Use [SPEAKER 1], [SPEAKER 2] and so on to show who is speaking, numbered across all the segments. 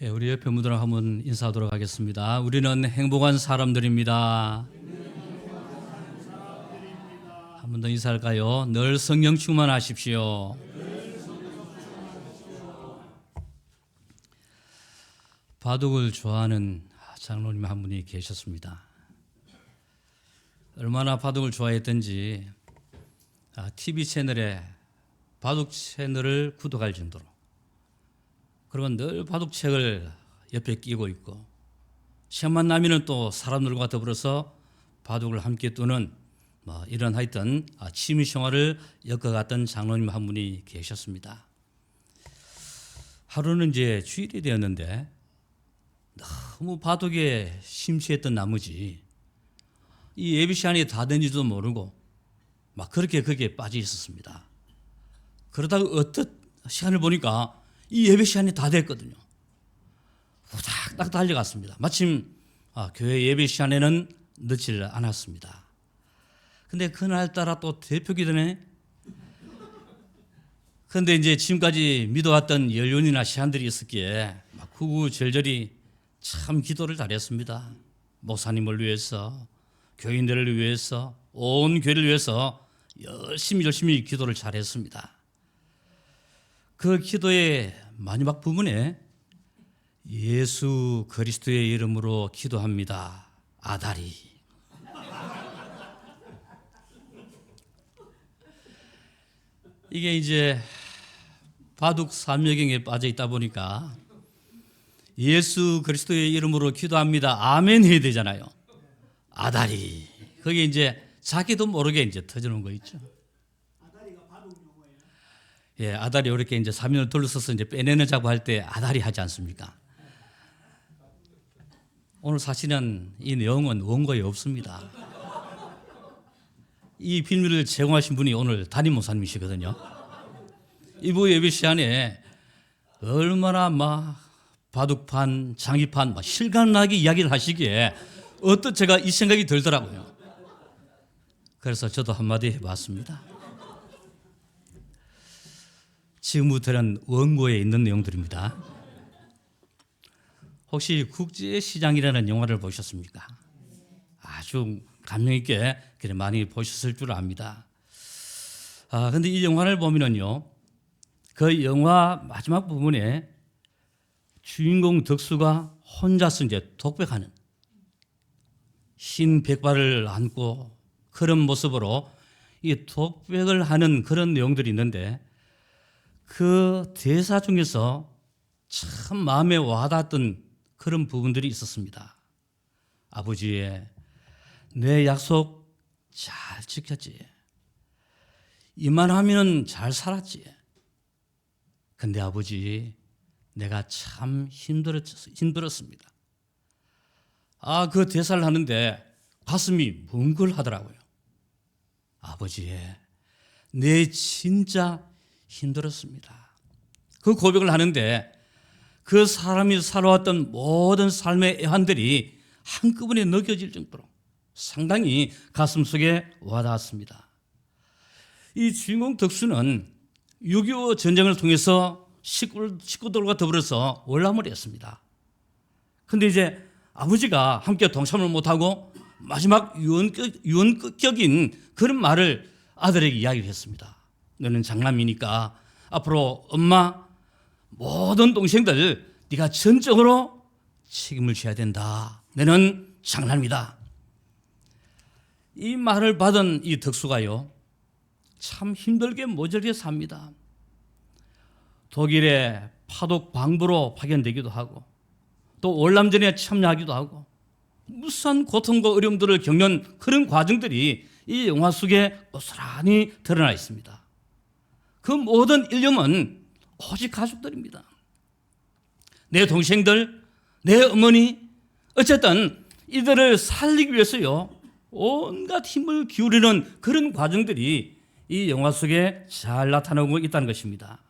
[SPEAKER 1] 우리 옆에 분들랑 한번 인사하도록 하겠습니다. 우리는 행복한 사람들입니다. 한 번 더 인사할까요? 늘 성령 충만하십시오. 바둑을 좋아하는 장로님 한 분이 계셨습니다. 얼마나 바둑을 좋아했던지 TV 채널에 바둑 채널을 구독할 정도로, 그리고 늘 바둑책을 옆에 끼고 있고, 시간만 나면은 또 사람들과 더불어서 바둑을 함께 두는 이런 하여튼 취미 생활을 엮어갔던 장로님 한 분이 계셨습니다. 하루는 이제 주일이 되었는데 너무 바둑에 심취했던 나머지 이 예배 시간이 다 된지도 모르고 막 그렇게 거기에 빠져 있었습니다. 그러다가 어떤 시간을 보니까 이 예배 시간이 다 됐거든요. 후닥닥 달려갔습니다. 마침 교회 예배 시간에는 늦지 않았습니다. 근데 그날따라 또 대표기도네. 그런데 이제 지금까지 믿어왔던 연륜이나 시간들이 있었기에 막 구구절절히 참 기도를 잘했습니다. 목사님을 위해서, 교인들을 위해서, 온 교회를 위해서 열심히 기도를 잘했습니다. 그 기도의 마지막 부분에 예수 그리스도의 이름으로 기도합니다. 아다리. 이게 이제 바둑 삼매경에 빠져 있다 보니까 예수 그리스도의 이름으로 기도합니다. 아멘 해야 되잖아요. 아다리. 그게 이제 자기도 모르게 이제 터지는 거 있죠.
[SPEAKER 2] 아다리가 바둑 용어예요.
[SPEAKER 1] 예, 아다리 이렇게 이제 사면을 둘러서서 이제 빼내자고 할 때 아다리 하지 않습니까? 오늘 사실은 이 내용은 원고에 없습니다. 이 비밀을 제공하신 분이 오늘 담임 목사님이시거든요. 이부 예배 시간에 얼마나 바둑판, 장기판 실감나게 이야기를 하시기에 어떤 제가 이 생각이 들더라고요. 그래서 저도 한마디 해봤습니다. 지금부터는 원고에 있는 내용들입니다. 혹시 국제시장이라는 영화를 보셨습니까? 아주 감명 있게 많이 보셨을 줄 압니다. 근데 이 영화를 보면은요, 그 영화 마지막 부분에 주인공 덕수가 혼자서 이제 독백하는, 흰 백발을 안고 그런 모습으로 이 독백을 하는 그런 내용들이 있는데, 그 대사 중에서 참 마음에 와닿았던 그런 부분들이 있었습니다. 아버지, 내 약속 잘 지켰지. 이만하면 잘 살았지. 근데 아버지, 내가 참 힘들었습니다. 그 대사를 하는데 가슴이 뭉글하더라고요. 아버지, 내 진짜 힘들었습니다. 그 고백을 하는데 그 사람이 살아왔던 모든 삶의 애환들이 한꺼번에 느껴질 정도로 상당히 가슴속에 와닿았습니다. 이 주인공 덕수는 6.25 전쟁을 통해서 식구들과 더불어서 월남을 했습니다. 그런데 이제 아버지가 함께 동참을 못하고 마지막 유언격인 그런 말을 아들에게 이야기를 했습니다. 너는 장남이니까 앞으로 엄마, 모든 동생들 네가 전적으로 책임을 져야 된다. 너는 장남이다. 이 말을 받은 이 덕수가요, 참 힘들게 모질게 삽니다. 독일의 파독 방부로 파견되기도 하고, 또 월남전에 참여하기도 하고, 무수한 고통과 어려움들을 겪는 그런 과정들이 이 영화 속에 고스란히 드러나 있습니다. 그 모든 일념은 오직 가족들입니다. 내 동생들, 내 어머니, 어쨌든 이들을 살리기 위해서요, 온갖 힘을 기울이는 그런 과정들이 이 영화 속에 잘 나타나고 있다는 것입니다.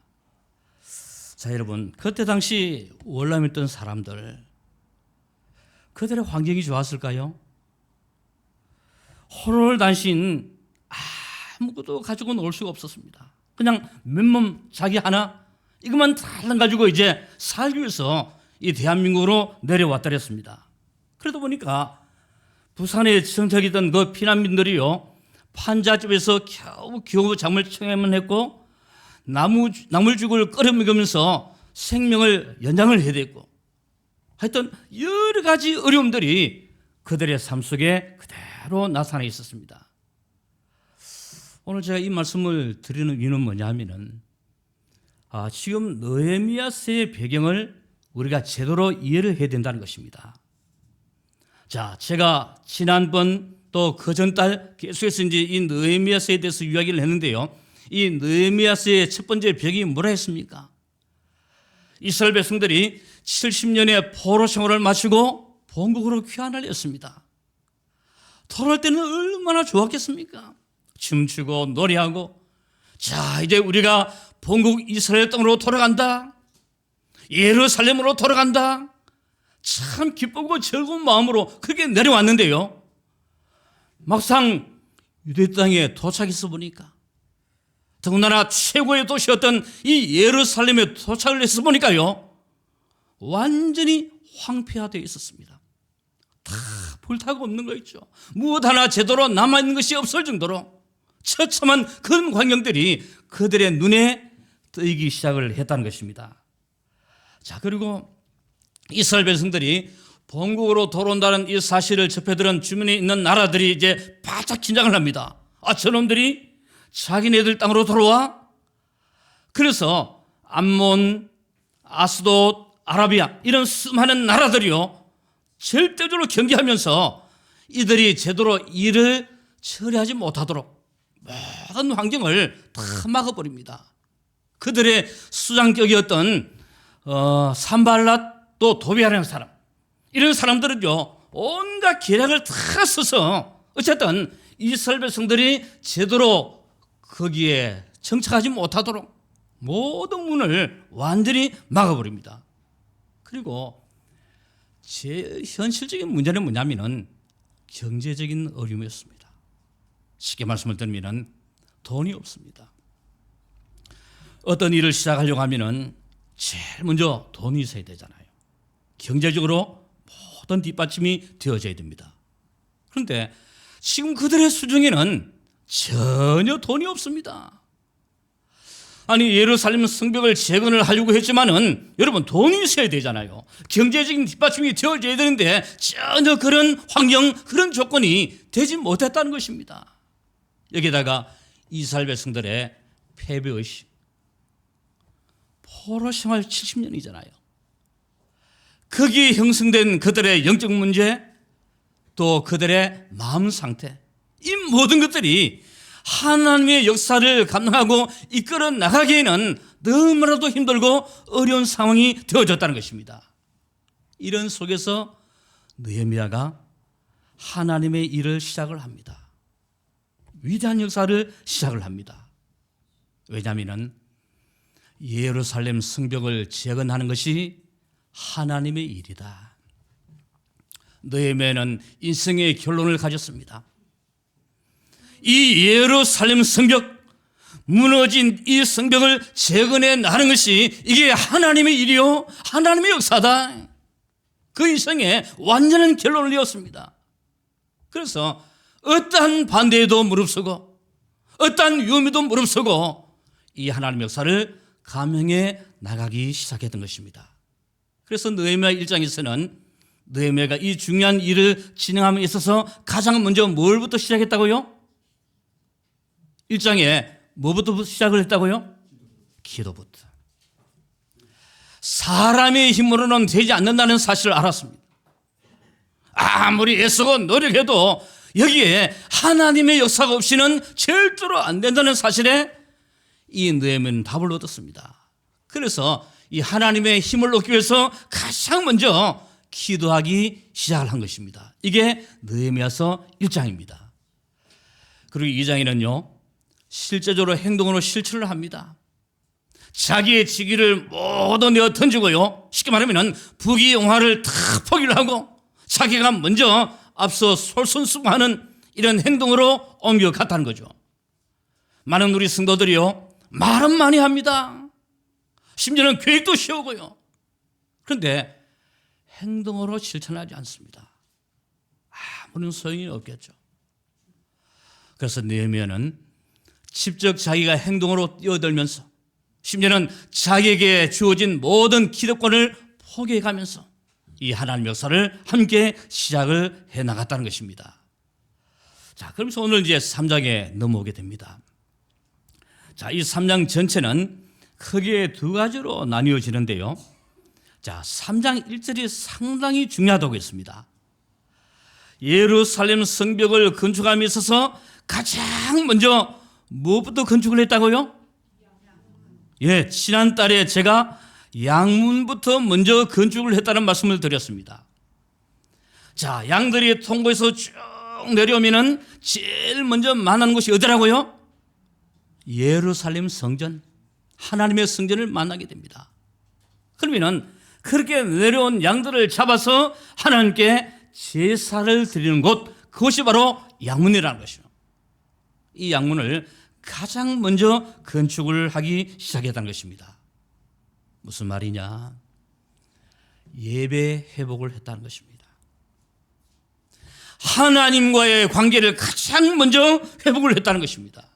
[SPEAKER 1] 자, 여러분, 그때 당시 월남에 있던 사람들, 그들의 환경이 좋았을까요? 홀홀단신 아무것도 가지고 올 수가 없었습니다. 그냥 맨몸 자기 하나 이것만 달랑 가지고 이제 살기 위해서 이 대한민국으로 내려왔더랬습니다. 그러다 보니까 부산에 정착했던 그 피난민들이요, 판잣집에서 겨우 잠을 청해만 했고 나물죽을 끓여 먹으면서 생명을 연장을 해야 됐고, 하여튼 여러 가지 어려움들이 그들의 삶 속에 그대로 나타나 있었습니다. 오늘 제가 이 말씀을 드리는 이유는 뭐냐면은, 지금 느헤미야서의 배경을 우리가 제대로 이해를 해야 된다는 것입니다. 자, 제가 지난번 또 그 전달 계속해서 이제 이 느헤미야서에 대해서 이야기를 했는데요. 이 느헤미야서의 첫 번째 벽이 뭐라 했습니까? 이스라엘 백성들이 70년의 포로 생활을 마치고 본국으로 귀환을 했습니다. 돌아올 때는 얼마나 좋았겠습니까? 춤추고 노래하고, 자, 이제 우리가 본국 이스라엘 땅으로 돌아간다, 예루살렘으로 돌아간다, 참 기쁘고 즐거운 마음으로 그렇게 내려왔는데요, 막상 유대 땅에 도착해서 보니까, 더군다나 최고의 도시였던 이 예루살렘에 도착을 해서 보니까요, 완전히 황폐화되어 있었습니다. 다 불타고 없는 거 있죠. 무엇 하나 제대로 남아있는 것이 없을 정도로 처참한 그런 광경들이 그들의 눈에 뜨이기 시작을 했다는 것입니다. 자, 그리고 이스라엘 백성들이 본국으로 돌아온다는 이 사실을 접해들은 주변에 있는 나라들이 이제 바짝 긴장을 합니다. 저놈들이 자기네들 땅으로 돌아와? 그래서 암몬, 아스돗, 아라비아 이런 수많은 나라들이요, 절대적으로 경계하면서 이들이 제대로 일을 처리하지 못하도록 모든 환경을 다 막아버립니다. 그들의 수장격이었던 산발랏 또 도비아라는 사람, 이런 사람들은요, 온갖 계략을 다 써서 어쨌든 이스라엘 백성들이 제대로 거기에 정착하지 못하도록 모든 문을 완전히 막아버립니다. 그리고 제일 현실적인 문제는 뭐냐면은 경제적인 어려움이었습니다. 쉽게 말씀을 드리면 돈이 없습니다. 어떤 일을 시작하려고 하면은 제일 먼저 돈이 있어야 되잖아요. 경제적으로 모든 뒷받침이 되어져야 됩니다. 그런데 지금 그들의 수중에는 전혀 돈이 없습니다. 아니, 예루살렘 성벽을 재건을 하려고 했지만은 여러분, 돈이 있어야 되잖아요. 경제적인 뒷받침이 되어져야 되는데 전혀 그런 환경, 그런 조건이 되지 못했다는 것입니다. 여기다가 이스라엘 백성들의 패배의식, 포로 생활 70년이잖아요. 거기에 형성된 그들의 영적 문제, 또 그들의 마음 상태, 이 모든 것들이 하나님의 역사를 감당하고 이끌어 나가기에는 너무나도 힘들고 어려운 상황이 되어졌다는 것입니다. 이런 속에서 느헤미야가 하나님의 일을 시작을 합니다. 위대한 역사를 시작을 합니다. 왜냐하면 예루살렘 성벽을 재건하는 것이 하나님의 일이다. 느헤미야는 인생의 결론을 가졌습니다. 이 예루살렘 성벽, 무너진 이 성벽을 재건해 나가는 것이 이게 하나님의 일이요, 하나님의 역사다. 그 인생에 완전한 결론을 이었습니다. 그래서 어떠한 반대에도 무릅쓰고 어떠한 위험에도 무릅쓰고 이 하나님의 역사를 감행해 나가기 시작했던 것입니다. 그래서 느헤미야 1장에서는 느헤미야가 이 중요한 일을 진행함에 있어서 가장 먼저 뭘부터 시작했다고요? 1장에 뭐부터 시작을 했다고요? 기도부터. 사람의 힘으로는 되지 않는다는 사실을 알았습니다. 아무리 애쓰고 노력해도 여기에 하나님의 역사가 없이는 절대로 안 된다는 사실에 이 느헤미야는 답을 얻었습니다. 그래서 이 하나님의 힘을 얻기 위해서 가장 먼저 기도하기 시작을 한 것입니다. 이게 느헤미야서 1장입니다. 그리고 2장에는요, 실제적으로 행동으로 실천을 합니다. 자기의 직위를 모두 내어 던지고요, 쉽게 말하면 부귀영화를 다 포기를 하고 자기가 먼저 앞서 솔선수범하는 이런 행동으로 옮겨갔다는 거죠. 많은 우리 성도들이요, 말은 많이 합니다. 심지어는 계획도 세우고요. 그런데 행동으로 실천하지 않습니다. 아무런 소용이 없겠죠. 그래서 느헤미야는 직접 자기가 행동으로 뛰어들면서 심지어는 자기에게 주어진 모든 기득권을 포기해가면서 이 하나님의 역사를 함께 시작을 해나갔다는 것입니다. 자, 그러면서 오늘 이제 3장에 넘어오게 됩니다. 자, 이 3장 전체는 크게 두 가지로 나뉘어지는데요. 자, 3장 1절이 상당히 중요하다고 했습니다. 예루살렘 성벽을 건축함에 있어서 가장 먼저 무엇부터 건축을 했다고요? 예, 지난달에 제가 양문부터 먼저 건축을 했다는 말씀을 드렸습니다. 자, 양들이 통고에서 쭉 내려오면은 제일 먼저 만나는 곳이 어디라고요? 예루살렘 성전, 하나님의 성전을 만나게 됩니다. 그러면은 그렇게 내려온 양들을 잡아서 하나님께 제사를 드리는 곳, 그것이 바로 양문이라는 것이죠. 이 양문을 가장 먼저 건축을 하기 시작했다는 것입니다. 무슨 말이냐? 예배 회복을 했다는 것입니다. 하나님과의 관계를 가장 먼저 회복을 했다는 것입니다.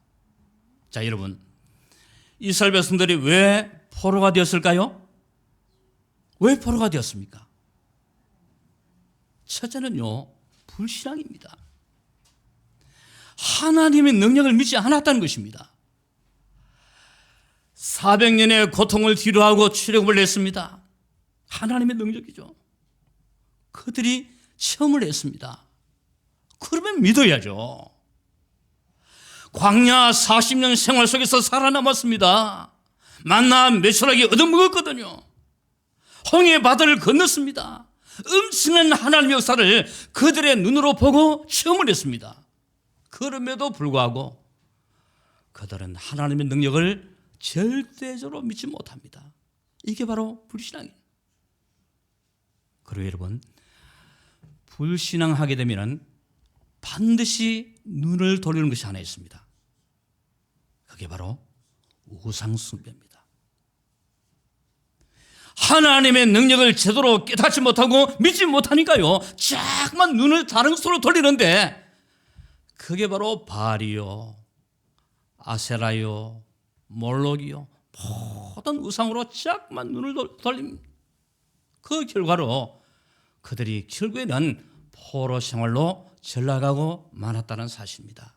[SPEAKER 1] 자, 여러분, 이스라엘 백성들이 왜 포로가 되었을까요? 왜 포로가 되었습니까? 첫째는요, 불신앙입니다. 하나님의 능력을 믿지 않았다는 것입니다. 400년의 고통을 뒤로하고 출애굽을 했습니다. 하나님의 능력이죠. 그들이 체험을 했습니다. 그러면 믿어야죠. 광야 40년 생활 속에서 살아남았습니다. 만나 메추라기 얻어먹었거든요. 홍해 바다를 건넜습니다. 엄청난 하나님의 역사를 그들의 눈으로 보고 체험을 했습니다. 그럼에도 불구하고 그들은 하나님의 능력을 절대적으로 믿지 못합니다. 이게 바로 불신앙이에요. 그리고 여러분, 불신앙하게 되면 반드시 눈을 돌리는 것이 하나 있습니다. 그게 바로 우상숭배입니다. 하나님의 능력을 제대로 깨닫지 못하고 믿지 못하니까요, 자꾸만 눈을 다른 곳으로 돌리는데 그게 바로 바알이요, 아세라요, 몰록이요, 모든 우상으로 자꾸만 눈을 돌립니다. 그 결과로 그들이 결국에는 포로 생활로 전락하고 말았다는 사실입니다.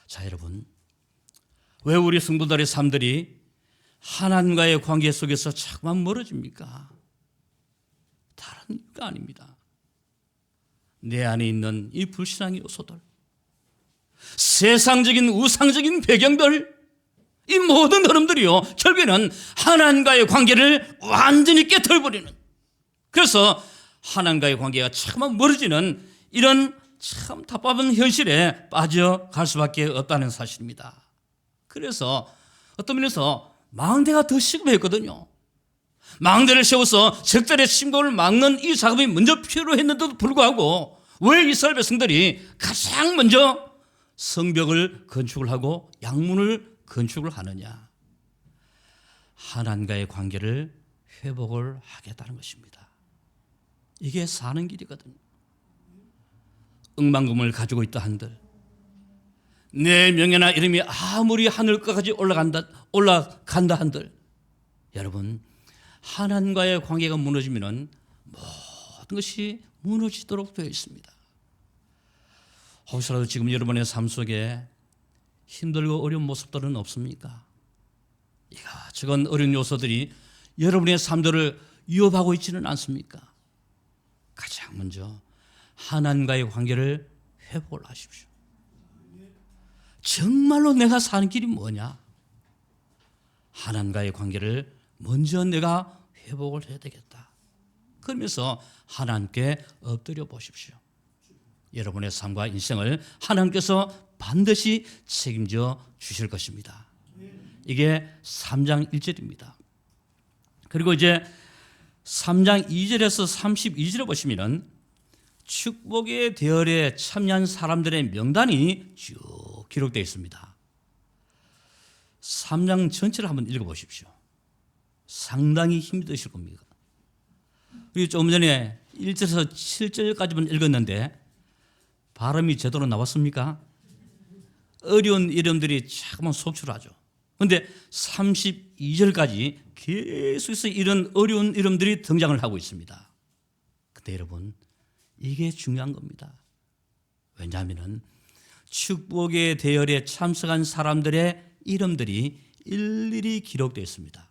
[SPEAKER 1] 자, 여러분, 왜 우리 성도들의 삶들이 하나님과의 관계 속에서 자꾸만 멀어집니까? 다른 이유가 아닙니다. 내 안에 있는 이 불신앙의 요소들, 세상적인 우상적인 배경들, 이 모든 흐름들이요, 결국에는 하나님과의 관계를 완전히 깨트려버리는, 그래서 하나님과의 관계가 자꾸만 멀어지는 이런 참 답답한 현실에 빠져갈 수밖에 없다는 사실입니다. 그래서 어떤 면에서 망대가 더 시급했거든요. 망대를 세워서 적들의 침공을 막는 이 작업이 먼저 필요했는데도 불구하고 왜 이스라엘 백성들이 가장 먼저 성벽을 건축을 하고 양문을 건축을 하느냐? 하나님과의 관계를 회복을 하겠다는 것입니다. 이게 사는 길이거든요. 억만금을 가지고 있다 한들, 내 명예나 이름이 아무리 하늘 끝까지 올라간다 한들, 여러분, 하나님과의 관계가 무너지면 모든 것이 무너지도록 되어 있습니다. 혹시라도 지금 여러분의 삶 속에 힘들고 어려운 모습들은 없습니까? 이것저것 어려운 요소들이 여러분의 삶들을 위협하고 있지는 않습니까? 가장 먼저 하나님과의 관계를 회복을 하십시오. 정말로 내가 사는 길이 뭐냐? 하나님과의 관계를 먼저 내가 회복을 해야 되겠다. 그러면서 하나님께 엎드려 보십시오. 여러분의 삶과 인생을 하나님께서 반드시 책임져 주실 것입니다. 이게 3장 1절입니다. 그리고 이제 3장 2절에서 32절에 보시면은 축복의 대열에 참여한 사람들의 명단이 쭉 기록되어 있습니다. 3장 전체를 한번 읽어보십시오. 상당히 힘이 드실 겁니다. 우리 조금 전에 1절에서 7절까지만 읽었는데 발음이 제대로 나왔습니까? 어려운 이름들이 자꾸만 속출하죠. 그런데 32절까지 계속해서 이런 어려운 이름들이 등장을 하고 있습니다. 근데 여러분, 이게 중요한 겁니다. 왜냐하면 축복의 대열에 참석한 사람들의 이름들이 일일이 기록되어 있습니다.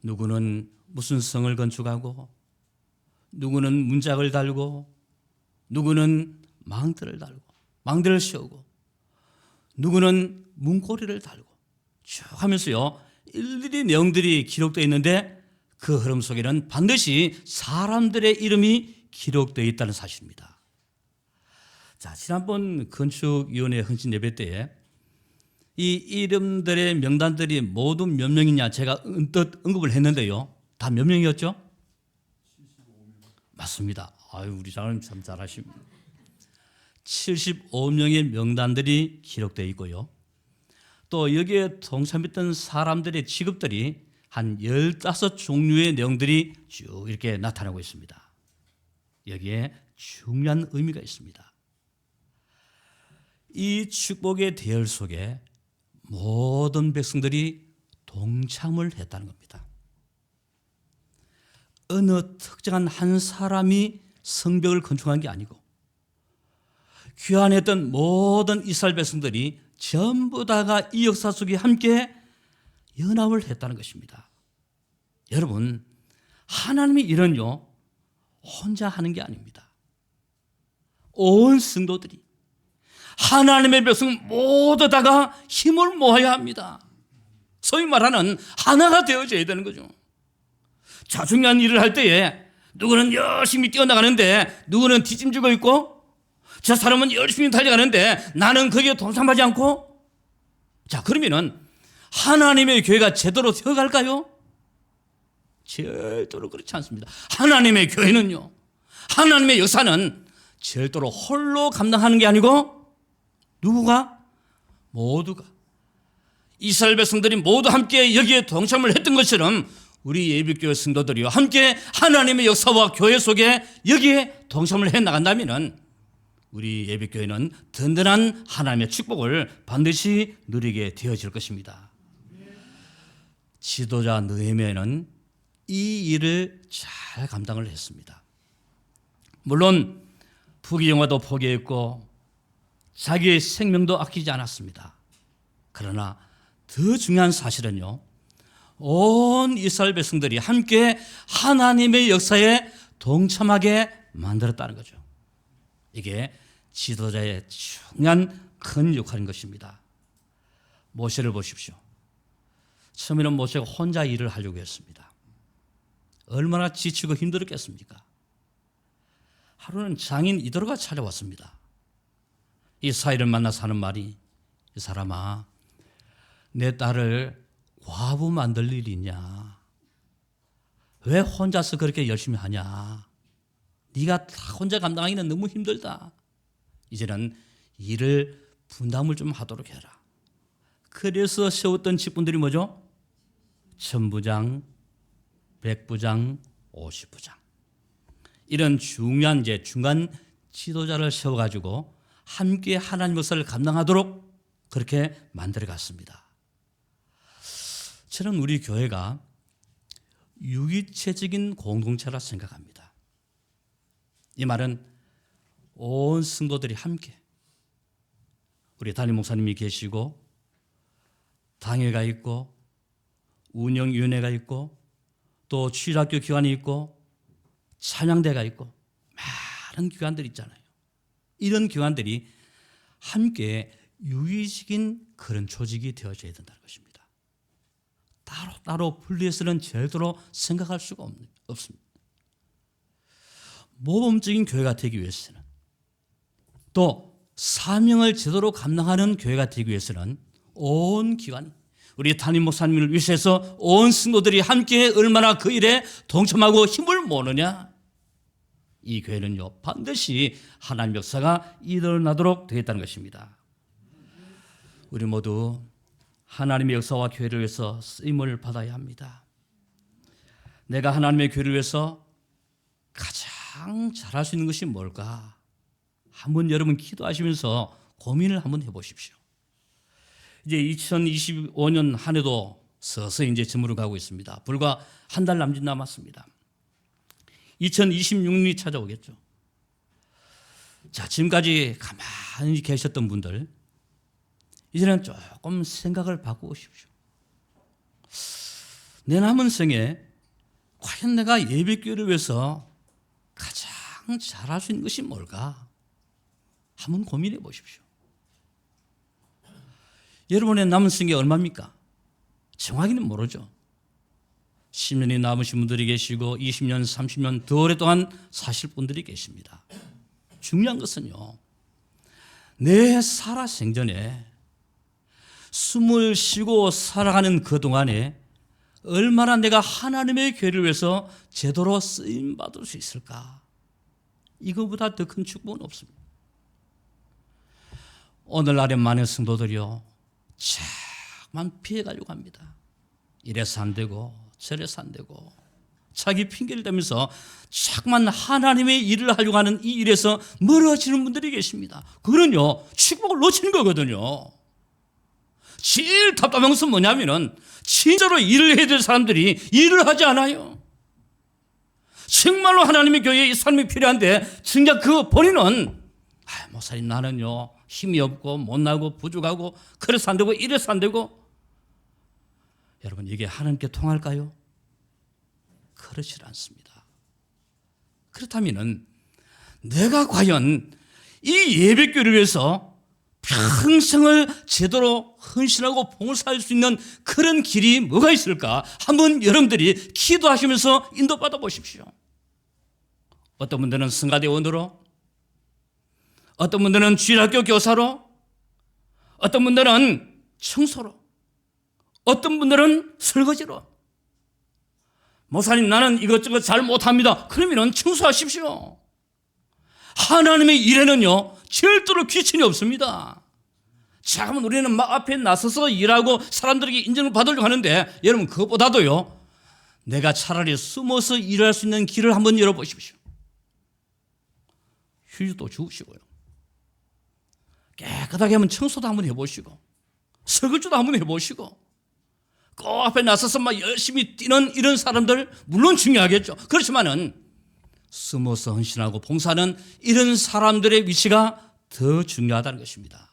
[SPEAKER 1] 누구는 무슨 성을 건축하고, 누구는 문짝을 달고, 누구는 망대를 달고, 망대를 씌우고, 누구는 문고리를 달고 쭉 하면서요, 일일이 내용들이 기록되어 있는데 그 흐름 속에는 반드시 사람들의 이름이 기록되어 있다는 사실입니다. 자, 지난번 건축위원회 헌신 예배 때에 이 이름들의 명단들이 모두 몇 명이냐 제가 언뜻 언급을 했는데요. 다 몇 명이었죠? 75명. 맞습니다. 아유, 우리 장로님 참 잘하십니다. 75명의 명단들이 기록되어 있고요. 또 여기에 동참했던 사람들의 직업들이 한 15종류의 내용들이 쭉 이렇게 나타나고 있습니다. 여기에 중요한 의미가 있습니다. 이 축복의 대열 속에 모든 백성들이 동참을 했다는 겁니다. 어느 특정한 한 사람이 성벽을 건축한 게 아니고 귀환했던 모든 이스라엘 백성들이 전부 다가 이 역사 속에 함께 연합을 했다는 것입니다. 여러분, 하나님의 일은요, 혼자 하는 게 아닙니다. 온 성도들이, 하나님의 백성 모두 다가 힘을 모아야 합니다. 소위 말하는 하나가 되어져야 되는 거죠. 자, 중요한 일을 할 때에 누구는 열심히 뛰어나가는데 누구는 뒷짐지고 있고, 저 사람은 열심히 달려가는데 나는 거기에 동참하지 않고, 자, 그러면은 하나님의 교회가 제대로 되어갈까요? 절대로 그렇지 않습니다. 하나님의 교회는요, 하나님의 역사는 절대로 홀로 감당하는 게 아니고 누구가? 모두가, 이스라엘 백성들이 모두 함께 여기에 동참을 했던 것처럼 우리 예비교회 성도들이요 함께 하나님의 역사와 교회 속에 여기에 동참을 해 나간다면은 우리 예비교회는 든든한 하나님의 축복을 반드시 누리게 되어질 것입니다. 지도자 느헤미야는 이 일을 잘 감당을 했습니다. 물론 부귀영화도 포기했고 자기의 생명도 아끼지 않았습니다. 그러나 더 중요한 사실은요, 온 이스라엘 백성들이 함께 하나님의 역사에 동참하게 만들었다는 거죠. 이게 지도자의 중요한 큰 역할인 것입니다. 모세를 보십시오. 처음에는 모세가 혼자 일을 하려고 했습니다. 얼마나 지치고 힘들었겠습니까? 하루는 장인 이도로가 찾아왔습니다. 이 사이를 만나서 하는 말이, 이 사람아, 내 딸을 과부 만들 일이 있냐? 왜 혼자서 그렇게 열심히 하냐? 네가 다 혼자 감당하기는 너무 힘들다. 이제는 일을 분담을 좀 하도록 해라. 그래서 세웠던 직분들이 뭐죠? 천부장, 백부장, 50부장. 이런 중요한 이제 중간 지도자를 세워가지고 함께 하나님 역사를 감당하도록 그렇게 만들어갔습니다. 저는 우리 교회가 유기체적인 공동체라 생각합니다. 이 말은 온 성도들이 함께, 우리 담임 목사님이 계시고 당회가 있고 운영위원회가 있고 또 취학교 기관이 있고 찬양대가 있고 많은 기관들이 있잖아요. 이런 기관들이 함께 유기적인 그런 조직이 되어져야 된다는 것입니다. 따로 분리해서는 절대로 생각할 수가 없습니다. 모범적인 교회가 되기 위해서는, 또 사명을 제대로 감당하는 교회가 되기 위해서는 온 기관이, 우리 담임 목사님을 위해서 온 성도들이 함께 얼마나 그 일에 동참하고 힘을 모으느냐, 이 교회는요 반드시 하나님 역사가 일어나도록 되겠다는 것입니다. 우리 모두 하나님의 역사와 교회를 위해서 쓰임을 받아야 합니다. 내가 하나님의 교회를 위해서 가장 잘할 수 있는 것이 뭘까? 한번 여러분 기도하시면서 고민을 한번 해보십시오. 이제 2025년 한 해도 서서히 이제 저물어 가고 있습니다. 불과 한 달 남짓 남았습니다. 2026년이 찾아오겠죠. 자, 지금까지 가만히 계셨던 분들, 이제는 조금 생각을 바꾸십시오. 내 남은 생에 과연 내가 예배교회를 위해서 가장 잘할 수 있는 것이 뭘까? 한번 고민해 보십시오. 여러분의 남은 생이 얼마입니까? 정확히는 모르죠. 10년이 남으신 분들이 계시고 20년, 30년 더 오랫동안 사실 분들이 계십니다. 중요한 것은요, 내 살아 생전에 숨을 쉬고 살아가는 그동안에 얼마나 내가 하나님의 교회를 위해서 제대로 쓰임받을 수 있을까? 이거보다 더 큰 축복은 없습니다. 오늘날의 많은 성도들이요, 자꾸만 피해가려고 합니다. 이래서 안 되고 저래서 안 되고 자기 핑계를 대면서 자꾸만 하나님의 일을 하려고 하는 이 일에서 멀어지는 분들이 계십니다. 그거는요, 축복을 놓치는 거거든요. 제일 답답한 것은 뭐냐면은 진짜로 일을 해야 될 사람들이 일을 하지 않아요. 정말로 하나님의 교회에 이 사람이 필요한데 정작 그 본인은 목사님 나는요 힘이 없고 못나고 부족하고 그래서 안 되고 이래서 안 되고. 여러분, 이게 하나님께 통할까요? 그렇지 않습니다. 그렇다면은 내가 과연 이 예배교회를 위해서 평생을 제대로 헌신하고 봉사할 수 있는 그런 길이 뭐가 있을까? 한번 여러분들이 기도하시면서 인도받아 보십시오. 어떤 분들은 성가대원으로, 어떤 분들은 주일학교 교사로, 어떤 분들은 청소로, 어떤 분들은 설거지로. 목사님 나는 이것저것 잘 못합니다. 그러면 청소하십시오. 하나님의 일에는요 절대로 귀천이 없습니다. 잠깐만 우리는 막 앞에 나서서 일하고 사람들에게 인정을 받으려고 하는데, 여러분 그것보다도요 내가 차라리 숨어서 일할 수 있는 길을 한번 열어보십시오. 휴지도 주우시고요, 깨끗하게 한번 청소도 한번 해보시고, 설거지도 한번 해보시고, 그 앞에 나서서 막 열심히 뛰는 이런 사람들 물론 중요하겠죠. 그렇지만은 숨어서 헌신하고 봉사하는 이런 사람들의 위치가 더 중요하다는 것입니다.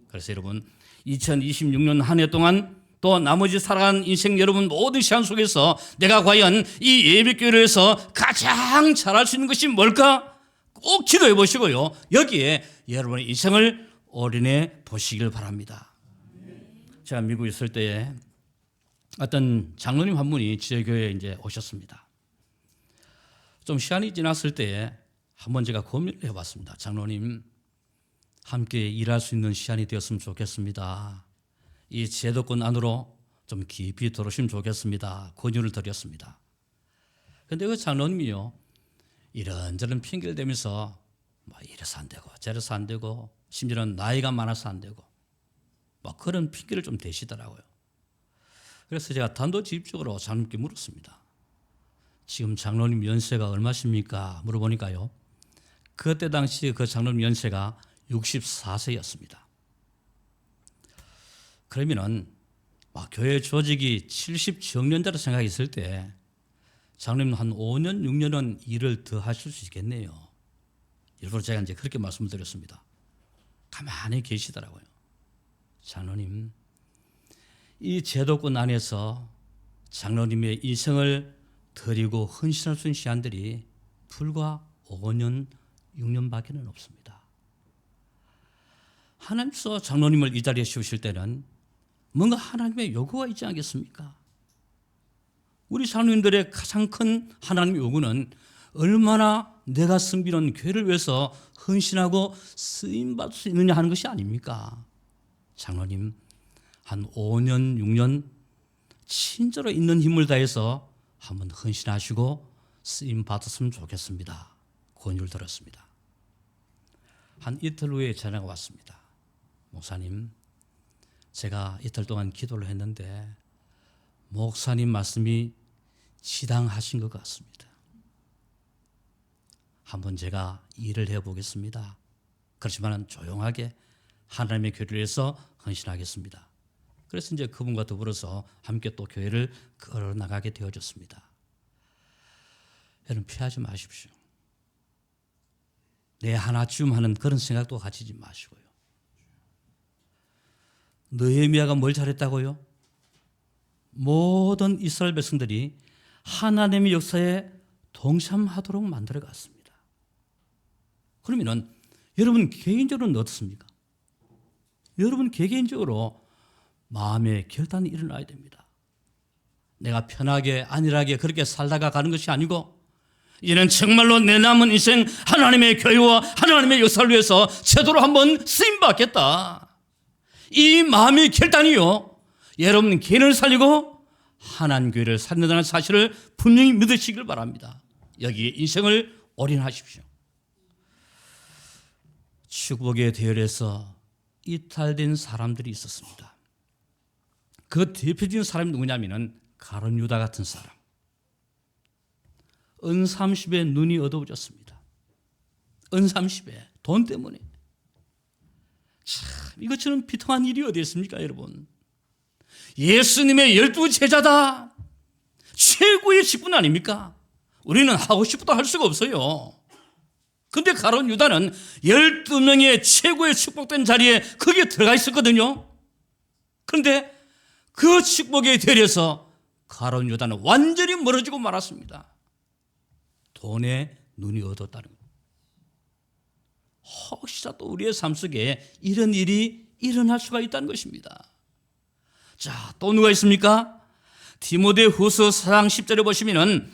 [SPEAKER 1] 그래서 여러분 2026년 한 해 동안 또 나머지 살아가는 인생 여러분 모든 시간 속에서 내가 과연 이 예배교회를 해서 가장 잘할 수 있는 것이 뭘까? 꼭 기도해 보시고요, 여기에 여러분의 인생을 올인해 보시길 바랍니다. 제가 미국에 있을 때에 어떤 장로님 한 분이 저희 교회에 이제 오셨습니다. 좀 시간이 지났을 때에 한번 제가 고민을 해봤습니다. 장로님, 함께 일할 수 있는 시간이 되었으면 좋겠습니다. 이 제도권 안으로 좀 깊이 들어오시면 좋겠습니다. 권유를 드렸습니다. 그런데 그 장로님이요, 이런저런 핑계를 대면서 뭐 이래서 안 되고 저래서 안 되고, 심지어는 나이가 많아서 안 되고 뭐 그런 핑계를 좀 대시더라고요. 그래서 제가 단도직입적으로 장로님께 물었습니다. 지금 장로님 연세가 얼마십니까? 물어보니까요, 그때 당시 그 장로님 연세가 64세였습니다. 그러면은 교회 조직이 70정년자로 생각했을 때 장로님 한 5년, 6년은 일을 더 하실 수 있겠네요. 일부러 제가 이제 그렇게 말씀드렸습니다. 가만히 계시더라고요. 장로님, 이 제도권 안에서 장로님의 인생을 드리고 헌신할 수 있는 시간들이 불과 5년, 6년밖에는 없습니다. 하나님께서 장로님을 이 자리에 세우실 때는 뭔가 하나님의 요구가 있지 않겠습니까? 우리 장로님들의 가장 큰 하나님의 요구는 얼마나 내가 섬기는 교회를 위해서 헌신하고 쓰임받을 수 있느냐 하는 것이 아닙니까? 장로님, 한 5년, 6년 친절로 있는 힘을 다해서 한번 헌신하시고 쓰임받았으면 좋겠습니다. 권유를 들었습니다. 한 이틀 후에 전화가 왔습니다. 목사님, 제가 이틀 동안 기도를 했는데 목사님 말씀이 지당하신 것 같습니다. 한번 제가 일을 해보겠습니다. 그렇지만 조용하게 하나님의 교회를 위해서 헌신하겠습니다. 그래서 이제 그분과 더불어서 함께 또 교회를 걸어나가게 되어졌습니다. 여러분 피하지 마십시오. 내 하나쯤 하는 그런 생각도 가지지 마시고요. 느헤미야가 뭘 잘했다고요? 모든 이스라엘 백성들이 하나님의 역사에 동참하도록 만들어갔습니다. 그러면은 여러분 개인적으로는 어떻습니까? 여러분 개개인적으로 마음의 결단이 일어나야 됩니다. 내가 편하게 안일하게 그렇게 살다가 가는 것이 아니고 이제는 정말로 내 남은 인생 하나님의 교회와 하나님의 역사를 위해서 제대로 한번 쓰임받겠다. 이 마음의 결단이요, 여러분 개인을 살리고 하나님 교회를 살린다는 사실을 분명히 믿으시길 바랍니다. 여기에 인생을 올인하십시오. 축복의 대열에서 이탈된 사람들이 있었습니다. 그 대표적인 사람이 누구냐면은 가룟 유다 같은 사람. 은 30에 눈이 어두워졌습니다. 은 30에 돈 때문에. 참 이것처럼 비통한 일이 어디 있습니까, 여러분? 예수님의 12 제자다. 최고의 직분 아닙니까? 우리는 하고 싶어도 할 수가 없어요. 근데 가룟 유다는 12명의 최고의 축복된 자리에 거기에 들어가 있었거든요. 그런데 그 축복의 대리에서 가룟 유다는 완전히 멀어지고 말았습니다. 돈에 눈이 어두웠다는 것. 혹시라도 우리의 삶 속에 이런 일이 일어날 수가 있다는 것입니다. 자, 또 누가 있습니까? 디모데후서 4장 10절에 보시면은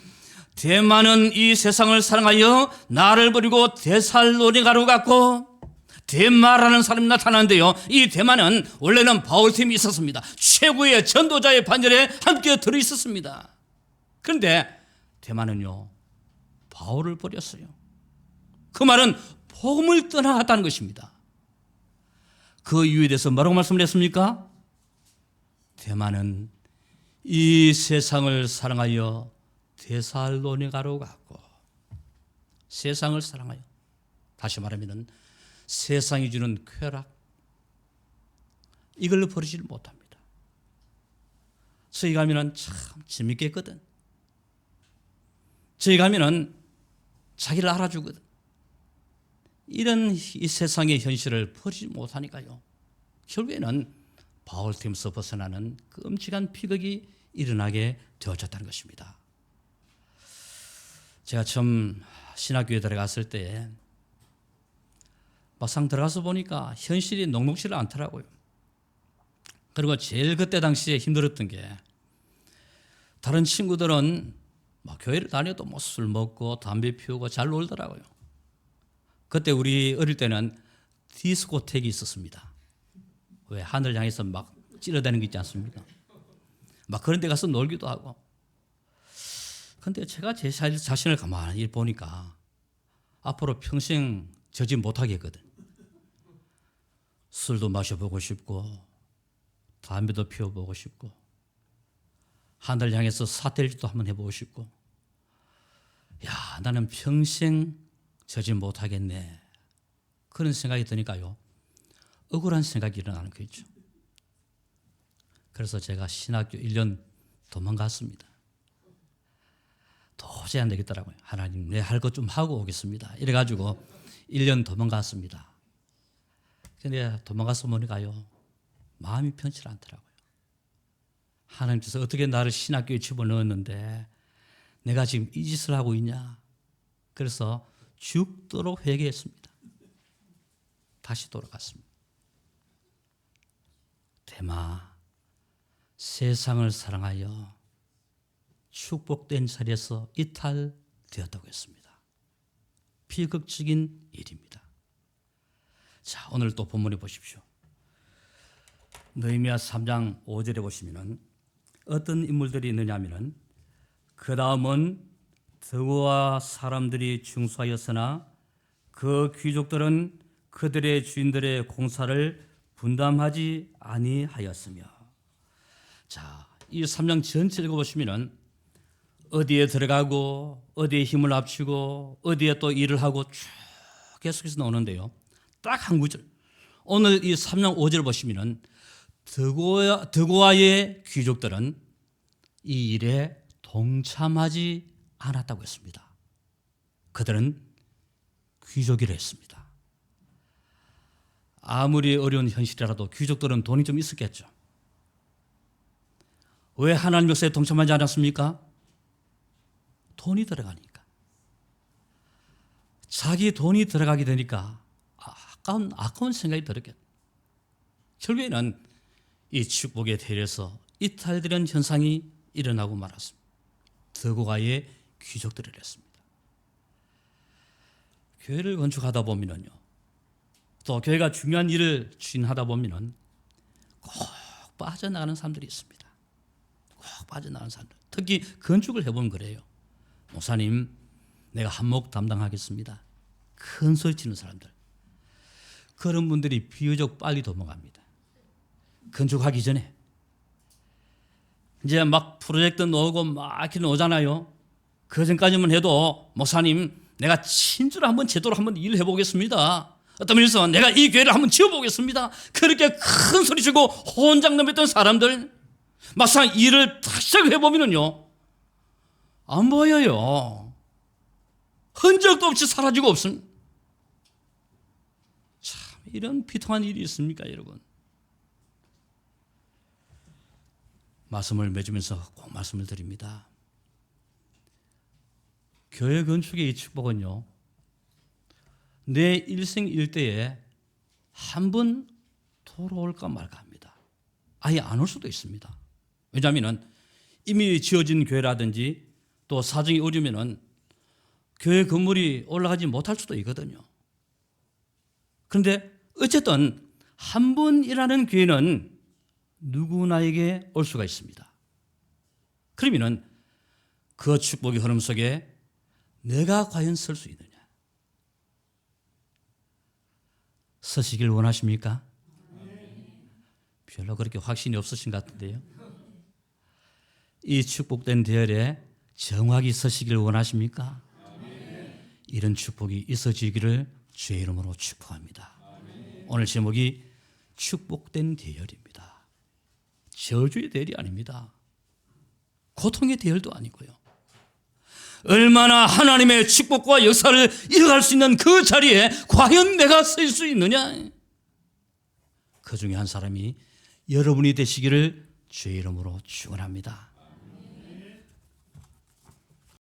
[SPEAKER 1] 데마는 이 세상을 사랑하여 나를 버리고 데살로니가로 갔고, 데마라는 사람이 나타나는데요, 이 데마는 원래는 바울팀이 있었습니다. 최고의 전도자의 반열에 함께 들어있었습니다. 그런데 데마는요 바울을 버렸어요. 그 말은 복음을 떠나갔다는 것입니다. 그 이유에 대해서 뭐라고 말씀을 했습니까? 데마는 이 세상을 사랑하여 데살로니가로 갔고, 세상을 사랑하여, 다시 말하면 세상이 주는 쾌락, 이걸 버리지를 못합니다. 저희 가면은 참 재밌게 했거든. 저희 가면은 자기를 알아주거든. 이런 이 세상의 현실을 버리지 못하니까요, 결국에는 바울팀에서 벗어나는 끔찍한 비극이 일어나게 되어졌다는 것입니다. 제가 처음 신학교에 들어갔을 때 막상 들어가서 보니까 현실이 녹록지를 않더라고요. 그리고 제일 그때 당시에 힘들었던 게, 다른 친구들은 막 교회를 다녀도 뭐 술 먹고 담배 피우고 잘 놀더라고요. 그때 우리 어릴 때는 디스코텍이 있었습니다. 왜 하늘 향해서 막 찌르대는 게 있지 않습니까? 막 그런 데 가서 놀기도 하고. 근데 제가 제 자신을 가만히 보니까 앞으로 평생 저지 못하게 했거든. 술도 마셔보고 싶고 담배도 피워보고 싶고 하늘 향해서 사태일도 한번 해보고 싶고, 야, 나는 평생 저지 못하겠네, 그런 생각이 드니까요, 억울한 생각이 일어나는 거죠. 그래서 제가 신학교 1년 도망갔습니다. 도저히 안 되겠더라고요. 하나님, 내 할 것 좀 하고 오겠습니다. 이래가지고 1년 도망갔습니다. 근데 도망가서 보니까요, 마음이 편치 않더라고요. 하나님께서 어떻게 나를 신학교에 집어넣었는데 내가 지금 이 짓을 하고 있냐. 그래서 죽도록 회개했습니다. 다시 돌아갔습니다. 데마, 세상을 사랑하여 축복된 자리에서 이탈되었다고 했습니다. 비극적인 일입니다. 자, 오늘 또 본문에 보십시오. 느헤미야 3장 5절에 보시면은 어떤 인물들이 있느냐 하면은, 그 다음은 드고아 사람들이 중수하였으나 그 귀족들은 그들의 주인들의 공사를 분담하지 아니하였으며. 자, 이 3장 전체 읽어보시면은 어디에 들어가고 어디에 힘을 합치고 어디에 또 일을 하고 쭉 계속해서 나오는데요. 딱 한 구절. 오늘 이 3장 5절 보시면은 드고아의 귀족들은 이 일에 동참하지 않았다고 했습니다. 그들은 귀족이라 했습니다. 아무리 어려운 현실이라도 귀족들은 돈이 좀 있었겠죠. 왜 하나님 역사에 동참하지 않았습니까? 돈이 들어가니까. 자기 돈이 들어가게 되니까 아까운 생각이 들었겠죠. 결국에는 이 축복의 대열에서 이탈되는 현상이 일어나고 말았습니다. 드고아의 귀족들을 했습니다. 교회를 건축하다 보면요, 또 교회가 중요한 일을 추진하다 보면은 꼭 빠져나가는 사람들이 있습니다. 꼭 빠져나가는 사람들. 특히 건축을 해보면 그래요. 목사님, 내가 한목 담당하겠습니다. 큰 소리 치는 사람들. 그런 분들이 비교적 빨리 도망갑니다. 건축하기 전에. 이제 막 프로젝트 나오고 막 이렇게 오잖아요. 그 전까지만 해도 목사님, 내가 친주로 한번 제대로 한번 일을 해보겠습니다. 어떤 면에서 내가 이 교회를 한번 지어보겠습니다. 그렇게 큰 소리 치고 혼장넘었던 사람들, 막상 일을 딱 시작해보면요, 안 보여요. 흔적도 없이 사라지고 없습니다. 참, 이런 비통한 일이 있습니까, 여러분? 말씀을 맺으면서 꼭 말씀을 드립니다. 교회 건축의 이 축복은요, 내 일생일대에 한 번 돌아올까 말까 합니다. 아예 안 올 수도 있습니다. 왜냐하면 이미 지어진 교회라든지 또 사정이 어려우면은 교회 건물이 올라가지 못할 수도 있거든요. 그런데 어쨌든 한 번이라는 교회는 누구나에게 올 수가 있습니다. 그러면은 그 축복의 흐름 속에 내가 과연 설 수 있느냐? 서시길 원하십니까? 별로 그렇게 확신이 없으신 것 같은데요. 이 축복된 대열에 정확히 서시길 원하십니까? 이런 축복이 있어지기를 주의 이름으로 축복합니다. 오늘 제목이 축복된 대열입니다. 저주의 대열이 아닙니다. 고통의 대열도 아니고요. 얼마나 하나님의 축복과 역사를 이어갈 수 있는 그 자리에 과연 내가 설 수 있느냐? 그 중에 한 사람이 여러분이 되시기를 주의 이름으로 축원합니다.